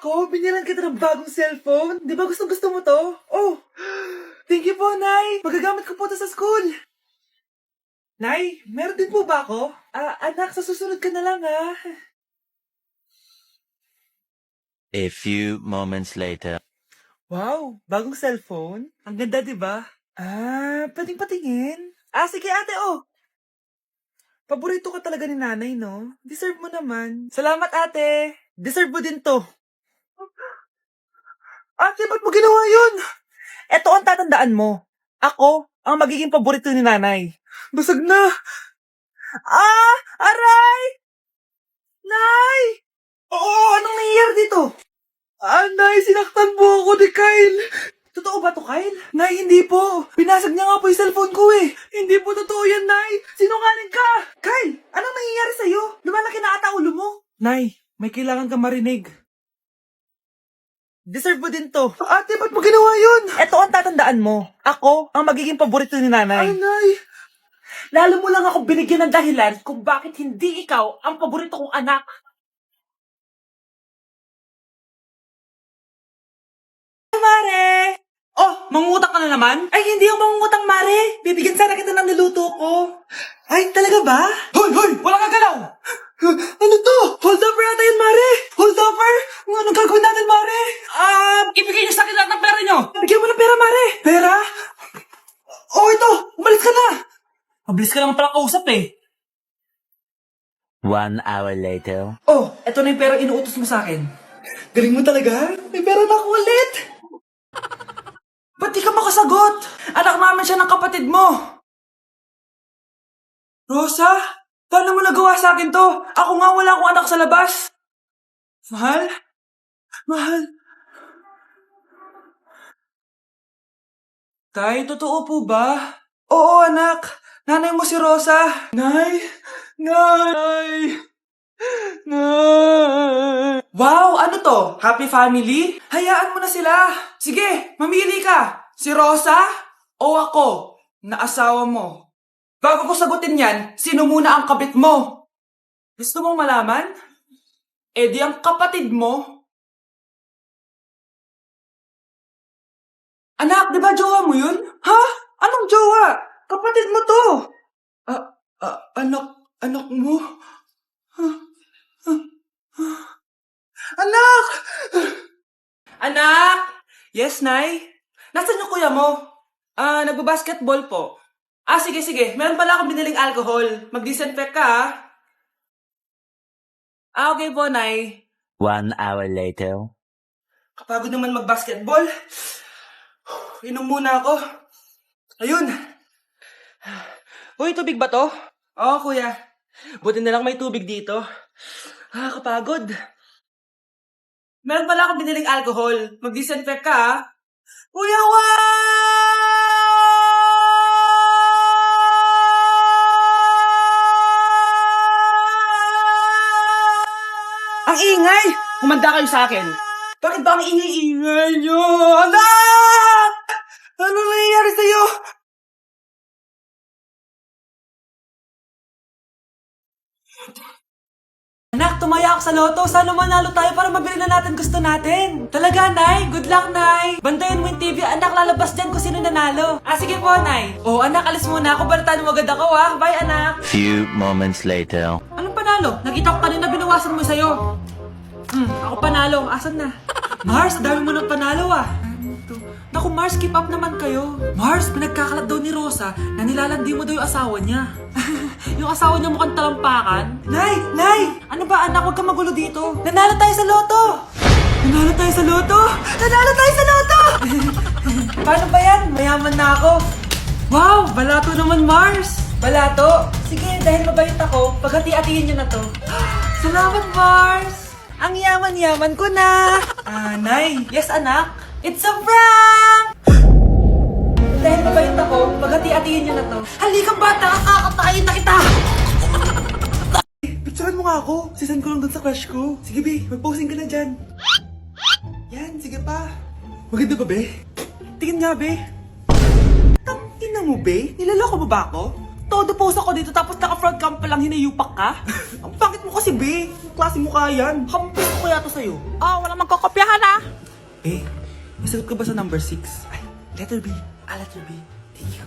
Nako, binilan kita ng bagong cellphone. Di ba gusto mo to? Oh, thank you po, Nay. Magagamit ko po to sa school. Nay, meron din po ba ako? Anak, sa susunod ka na lang, ha? A few moments later. Wow, bagong cellphone? Ang ganda, di ba? Pwedeng patingin? Sige ate, oh. Paborito ka talaga ni nanay, no? Deserve mo naman. Salamat, ate. Deserve mo din to. Ate, ba't mo ginawa yun? Eto ang tatandaan mo. Ako ang magiging paborito ni nanay. Basag na. Aray! Nay! Oo, anong nangyayari dito? Nay, sinaktan mo ako ni Kyle. Totoo ba to, Kyle? Nay, hindi po. Pinasag niya nga po yung cellphone ko eh. Hindi po totoo yan, Nay. Sinungaling ka. Kyle, anong nangyayari sa'yo? Lumalaki na ata ulo mo. Nay, may kailangan kang marinig. Deserve mo din to. Ate, ba't mo ginawa yun? Eto ang tatandaan mo. Ako ang magiging paborito ni nanay. Nay. Lalo mo lang ako binigyan ng dahilan kung bakit hindi ikaw ang paborito kong anak. Mare! Oh, mangungutang ka na naman? Ay, hindi ako mangungutang, Mare. Bibigyan sana kita ng niluto ko. Ay, talaga ba? Hoy! Wala kang galaw! Ano to? Hold over ata yun, Mare! Hold over? Anong gagawin natin, Mare? Ibigay niyo sa akin lahat ng pera niyo! Bigyan mo ng pera, Mare! Pera? Oh, ito! Umalis ka na! Mabilis ka naman pala kausap eh. 1 hour later. Oh, eto na yung pera inuutos mo sa akin. Galing mo talaga? May pera na ako ulit! Ba't di ka makasagot? Anak namin siya ng kapatid mo. Rosa? Paano mo nagawa sa akin to? Ako nga wala akong anak sa labas. Mahal? Tay, totoo po ba? Oo, anak. Nanay mo si Rosa. Nay! Wow, ano to? Happy family? Hayaan mo na sila. Sige, mamili ka. Si Rosa o ako na asawa mo? Bago ko sagutin yan, sino muna ang kabit mo? Gusto mong malaman? Eh di ang kapatid mo. Anak, di ba jowa mo yun? Ha? Anong jowa? Kapatid mo to. Anak mo? Anak! Anak! Yes, Nay? Nasaan yung kuya mo? Nagbabasketball po. Sige. Meron pala akong biniling alcohol. Mag-disinfect ka, ha? Okay po, Nay. 1 hour later. Kapagod naman mag-basketball. Inom muna ako. Ayun. Uy, tubig ba to? Oo, kuya. Buti na lang may tubig dito. Kapagod. Meron pala akong biniling alcohol. Mag-disinfect ka, ha? Kuya, Ang ingay! Humanda kayo sa akin. Bakit ba ang ingay-ingay nyo? Anak! Ano nangyayari sa'yo? Anak, tumaya ako sa loto. Sana manalo tayo para mabili na natin gusto natin. Talaga, Nay? Good luck, Nay. Bantayan mo yung TV. Anak, lalabas dyan kung sino nanalo. Sige po, Nay. Anak, alis muna ako. Balitaan mo agad ako, ha? Bye, anak. Few moments later. Anong panalo? Nakita ko kanina binawasan mo sa'yo. Ako panalo. Asan na? Mars, dami mo ng panalo, Naku, Mars, keep up naman kayo. Mars, pinagkakalat daw ni Rosa na nilalandi mo daw yung asawa niya. Yung asawa niya mukhang talampakan. Nay! Ano ba, anak? Huwag kang magulo dito. Nanalo tayo sa loto! Paano ba yan? Mayaman na ako. Wow, balato naman, Mars. Balato? Sige, dahil mabait ako, paghati-hatiin niyo na to. Salamat, Mars. Ang yaman-yaman ko na. Nay. Yes, anak. It's a prank! Dahil mabait ako, paghati-hatiin niyo na to. Halika, bata! Kakatayin na kita! Picturean mo nga ako. Sisan ko lang dun sa crush ko. Sige, be. Mag-posing ka na dyan. Yan, sige pa. Maganda ba, be? Tingin nga, be. Tangina mo, be? Niloloko mo ba ako? Todo pose ako dito tapos naka-front cam pa lang hinayupak ka? Ang pangit mo kasi, be. Klase mo kaya yan. Hampis ko kaya to sa'yo. Walang magkokopyahan ah. Be, nasagot ka ba sa number 6? Ay, letter B. Letter B. Thank you.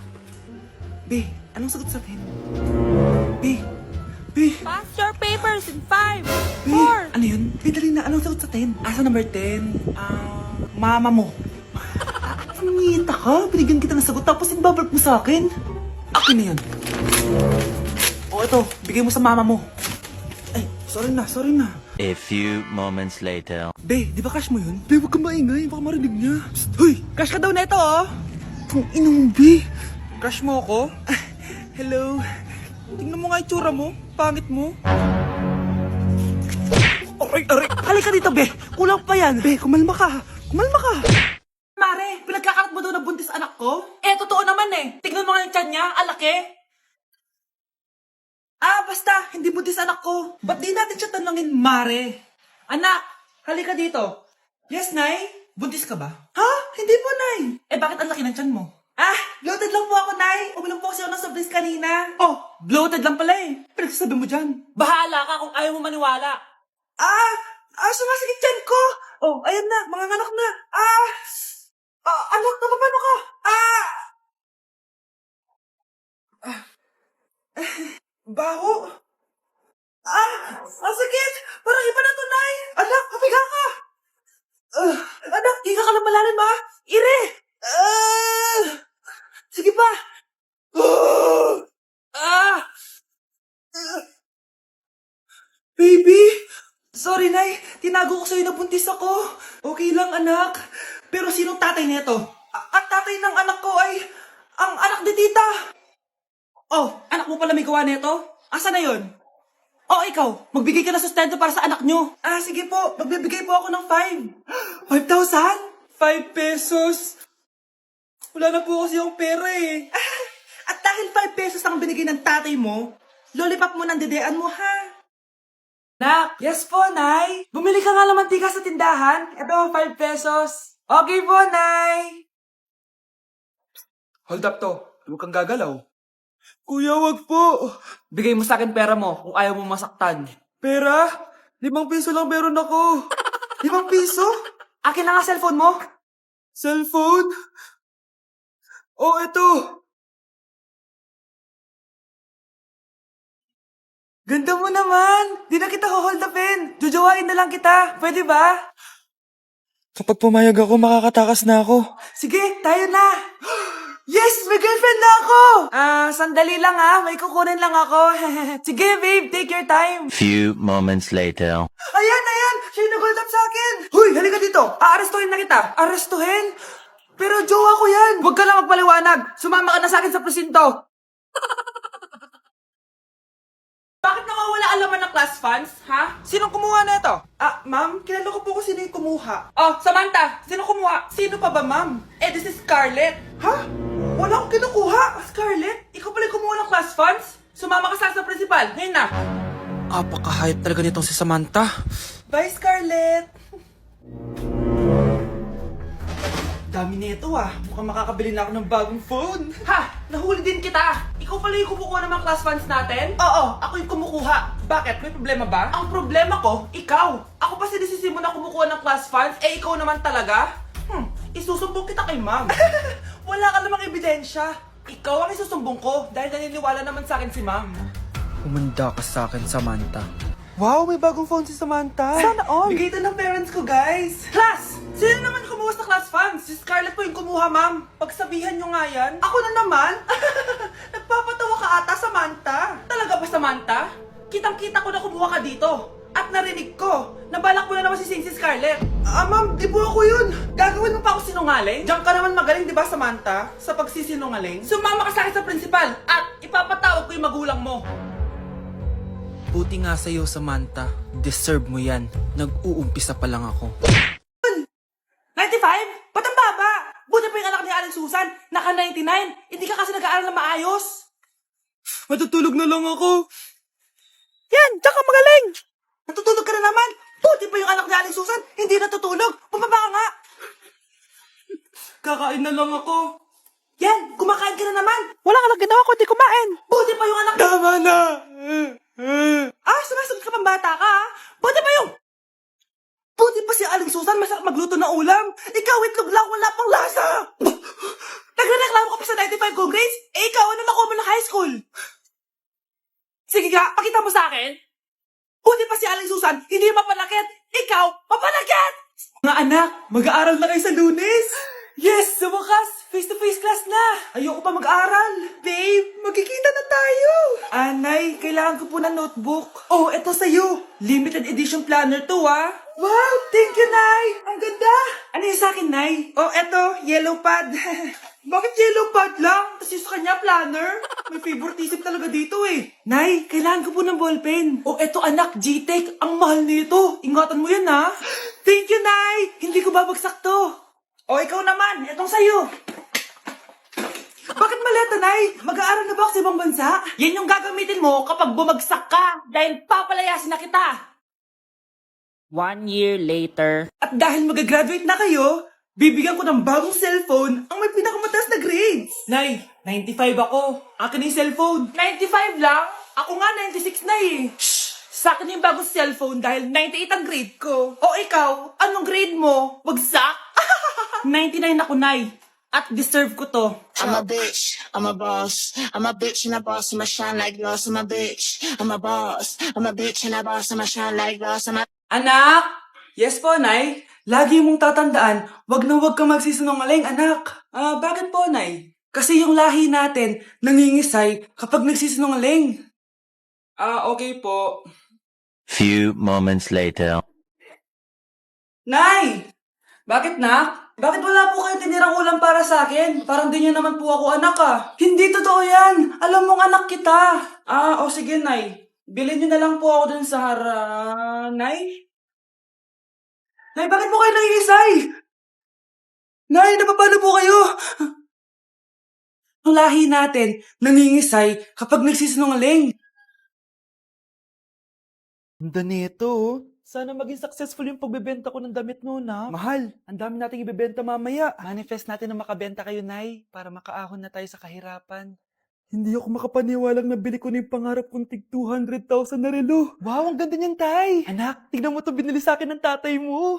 Be, anong sagot sa 10? Be, Pass your papers in 5, Be, 4. ano yun? Be, dali na. Anong sagot sa 10? Sa number 10? Mama mo. Nangita ka? Binigyan kita ng sagot tapos ibabalik mo sa akin? Akin na yan. O ito, bigay mo sa mama mo. Ay, sorry na. A few moments later. Be, di ba crush mo yun? Be, huwag kang maingay. Baka marinig niya. Psst, hoy! Crush ka daw na ito, oh! Kung inong, Be. Crush mo ako? Hello. Tingnan mo nga yung tsura mo. Pangit mo. Aray! Halika dito, Be. Kulang pa yan. Be, kumalma ka. Mare, pinagkakarat mo daw na buntis anak ko? Totoo naman eh. Tignan mo nga yung tiyan niya. Alaki. Basta. Hindi buntis anak ko. Ba't di natin siya tanongin, Mare? Anak, halika dito. Yes, Nay? Buntis ka ba? Ha? Hindi po, Nay. Bakit ang laki ng tiyan mo? Bloated lang po ako, Nay. Uminom po kasi ako ng soft drinks kanina. Oh, bloated lang pala eh. Pinagsasabi mo dyan. Bahala ka kung ayaw mo maniwala. Sumasakit tiyan ko. Oh, ayan na. Mga anak na. Anak, napapano ka? Baho. Sakit. Parang iba na to, Nay. Anak, papiga ka. Anak, higa ka lang malalim, ha? Ire. Sige pa. Baby. Sorry, Nay. Tinago ko sa'yo na buntis ako. Okay lang, anak. Pero sinong tatay nito? Ang tatay ng anak ko ay ang anak ni tita. Oh, anak mo pala may gawa nito? Asa na yon? Oh, ikaw, magbigay ka na sustento para sa anak nyo. Sige po, magbibigay po ako ng 5. 5,000? 5 pesos? Wala na po kasi yung pera eh. At dahil 5 pesos ang binigay ng tatay mo, lollipop mo ng dedean mo, ha? Nak, yes po, Nay. Bumili ka nga ng mantika sa tindahan. Ito, 5 pesos. Okay po, Nay. Hold up to. Huwag kang gagalaw. Kuya, wag po. Bigay mo sa akin pera mo kung ayaw mo masaktan. Pera? 5 piso lang meron ako. 5 piso? Akin na nga cellphone mo. Cellphone? Oh, ito. Ganda mo naman. Di na kita hold upin. Jujuwain na lang kita. Pwede ba? Kapag pumayag ako, makakatakas na ako. Sige, tayo na. Yes! May girlfriend na ako! Sandali lang may kukunin lang ako. Sige, babe, take your time. Few moments later. Ayan! Siya yung nag-hold up sa akin. Huy, halika dito. Aarestuhin na kita. Arestuhin? Pero jowa ko yan. Huwag ka lang magpaliwanag. Sumama ka na sa akin sa presinto. Bakit nawawala alaman ng class funds, ha? Sinong kumuha na ito? Ma'am, kilala ko po kung sino yung kumuha. Oh, Samantha, sino kumuha? Sino pa ba, ma'am? This is Scarlett. Ha? Wala akong kinukuha. Scarlett, ikaw pala yung kumuha ng class funds? Sumama ka sa principal, ngayon na. Apakahayop talaga nitong si Samantha. Bye, Scarlett. Dami nito Mukhang makakabili na ako ng bagong phone. Ha! Nahuli din kita! Ikaw pala yung kumukuha ng mga class funds natin? Oo, ako yung kumukuha. Bakit? May problema ba? Ang problema ko, ikaw. Ako pa sinisisi mo na kumukuha ng class funds, ikaw naman talaga? Isusumbong kita kay ma'am. Wala ka namang ebidensya. Ikaw ang isusumbong ko dahil naniniwala naman sa akin si ma'am. Humanda ka sa akin, Samantha. Wow, may bagong phone si Samantha. Sana all. Bigay ito ng parents ko, guys. Class! Sino naman kumuha sa class funds? Si Scarlett po yung kumuha, ma'am. Pagsabihan nyo nga yan. Ako na naman? Nagpapatawa ka ata, Samantha. Talaga ba, Samantha? Kitang-kita ko na kumuha ka dito. At narinig ko, nabalak mo na naman si Scarlett. Ma'am, di po ako yun. Gagawin mo pa ako sinungaling? Diyan ka naman magaling, di ba, Samantha? Sa pagsisinungaling? Sumama ka sa akin sa principal at ipapatawag ko yung magulang mo. Buti nga sa'yo, Samantha. Deserve mo yan. Nag-uumpisa pa lang ako. 95? Ba't ang baba? Buti pa yung anak ni Aling Susan. Naka 99. Hindi ka kasi nag-aaral na maayos. Matutulog na lang ako. Yan, diyan ka magaling. Natutulog ka na naman. Buti pa yung anak ni Aling Susan. Hindi natutulog. Bumaba ka nga. Kakain na lang ako. yan? Kumakain ka na naman. Wala ka lang ginawa kundi kumain. Buti pa yung anak. Tama na. Sumasagot ka pang bata ka, ha? Buti pa yung... Buti pa si Aling Susan masarap magluto ng ulam. Ikaw, itlog lang, wala pang lasa. Nagrereklamo ka pa sa 95 kong grades? Ikaw, ano nakuha mo ng high school? Sige nga, pakita mo sa akin. Buti pa si Aling Susan, hindi mapanakit. Ikaw, mapanakit! Mga anak, mag-aaral na kayo sa Lunes. Yes, sa wakas, face-to-face class na. Ayoko pa mag-aral. Babe, magkikita na tayo. Anay, kailangan ko po ng notebook. Oh, eto sa'yo. Limited edition planner to, ah. Wow, thank you, Nay. Ang ganda. Ano yung sa akin, Nay? Oh, eto, yellow pad. Bakit yellow pad lang? Tapos yung sa kanya, planner? May favoritism talaga dito eh. Nay, kailangan ko po ng ballpen. Oh, eto anak, G-Tech. Ang mahal nito. Ingatan mo yan, ha? Thank you, Nay. Hindi ko babagsak to. O, ikaw naman. Etong sa'yo. Bakit maleta, Nay? Mag-aaral na ba ako sa ibang bansa? Yan yung gagamitin mo kapag bumagsak ka dahil papalayasin na kita. 1 year later. At dahil mag-graduate na kayo, bibigyan ko ng bagong cellphone ang may pinakamataas na grades. Nay, 95 ako. Akin na yung cellphone. 95 lang? Ako nga 96 na eh. Shh! Sa akin yung bagong cellphone dahil 98 ang grade ko. O ikaw, anong grade mo? Bagsak? 99 ako, Nay. At deserve ko to. I'm a bitch, I'm a boss. I'm a bitch and a boss, I'ma shine like gloss. I'm a bitch, I'm a boss. I'm a bitch and a boss, I'ma shine like gloss. I'm a Anak! Yes po, Nay. Lagi mong tatandaan, wag na wag kang magsisinungaling, anak. Bakit po, Nay? Kasi yung lahi natin nangingisay kapag nagsisinungaling. Okay po. Few moments later. Nay! Bakit, nak? Bakit wala po kayo tinirang ulam para sa akin? Parang di niyo naman po ako anak, ah. Hindi totoo yan. Alam mong anak kita. Sige, Nay. Bilhin niyo na lang po ako dun sa Nay? Nay, bakit po kayo nangingisay? Nay, napapano po kayo? Ang lahi natin nangingisay kapag nagsisinungaling. Ang danito, oh. Sana maging successful yung pagbebenta ko ng damit mo, na. Mahal, ang dami nating ibebenta mamaya. Manifest natin na makabenta kayo, Nay, para makaahon na tayo sa kahirapan. Hindi ako makapaniwalang nabili ko na yung pangarap kong tig 200,000 na relo. Wow, ang ganda niyan, Tay. Anak, tignan mo to binili sa akin ng tatay mo.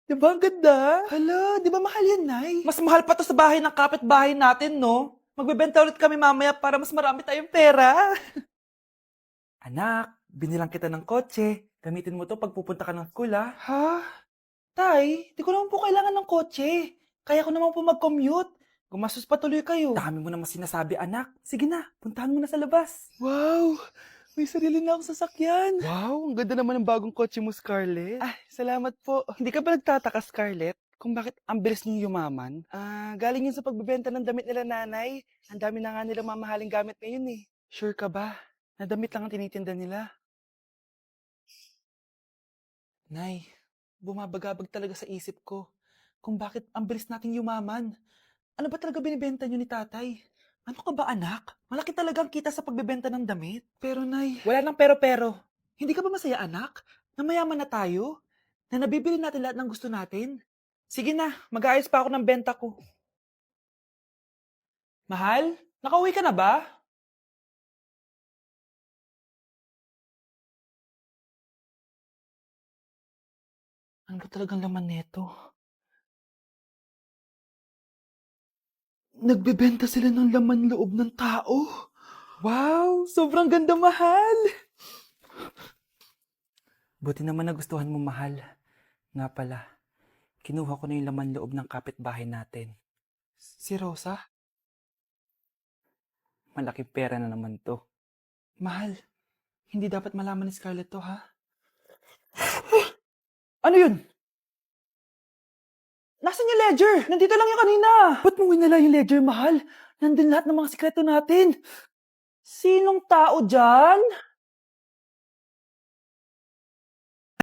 Diba ang ganda? Hala, di ba mahal yan, Nay? Mas mahal pa to sa bahay ng kapitbahay natin, no? Magbebenta ulit kami mamaya para mas marami tayong pera. Anak, binilang kita ng kotse. Gamitin mo to pag pupunta ka ng school, ha? Ha? Tay, di ko naman po kailangan ng kotse. Kaya ko naman po mag-commute. Gumastos pa tuloy kayo. Dami mo naman sinasabi, anak. Sige na, puntahan mo na sa labas. Wow! May sarili na akong sasakyan. Wow, ang ganda naman ng bagong kotse mo, Scarlett. Salamat po. Hindi ka ba nagtataka, Scarlett, kung bakit ang bilis niyo yumaman? Galing yun sa pagbebenta ng damit nila, nanay. Ang dami na nga nilang mamahaling gamit ngayon eh. Sure ka ba? Na damit lang ang tinitinda nila? Nay, bumabagabag talaga sa isip ko kung bakit ang bilis nating yumaman. Ano ba talaga binibenta nyo ni tatay? Ano ka ba, anak? Malaki talaga ang kita sa pagbebenta ng damit. Pero, Nay, wala nang pero-pero. Hindi ka ba masaya, anak? Na mayaman na tayo? Na nabibili natin lahat ng gusto natin? Sige na, mag-aayos pa ako ng benta ko. Mahal, nakauwi ka na ba? Ano ba talagang laman neto? Nagbebenta sila ng laman loob ng tao. Wow, sobrang ganda, mahal. Buti naman nagustuhan mo, mahal. Nga pala, kinuha ko na yung laman loob ng kapitbahay natin. Si Rosa? Malaking pera na naman to. Mahal, hindi dapat malaman ni Scarlett to, ha? Ano yun? Nasaan yung ledger? Nandito lang yung kanina. Ba't mo winala yung ledger, mahal? Nandun lahat ng mga sikreto natin. Sinong tao dyan?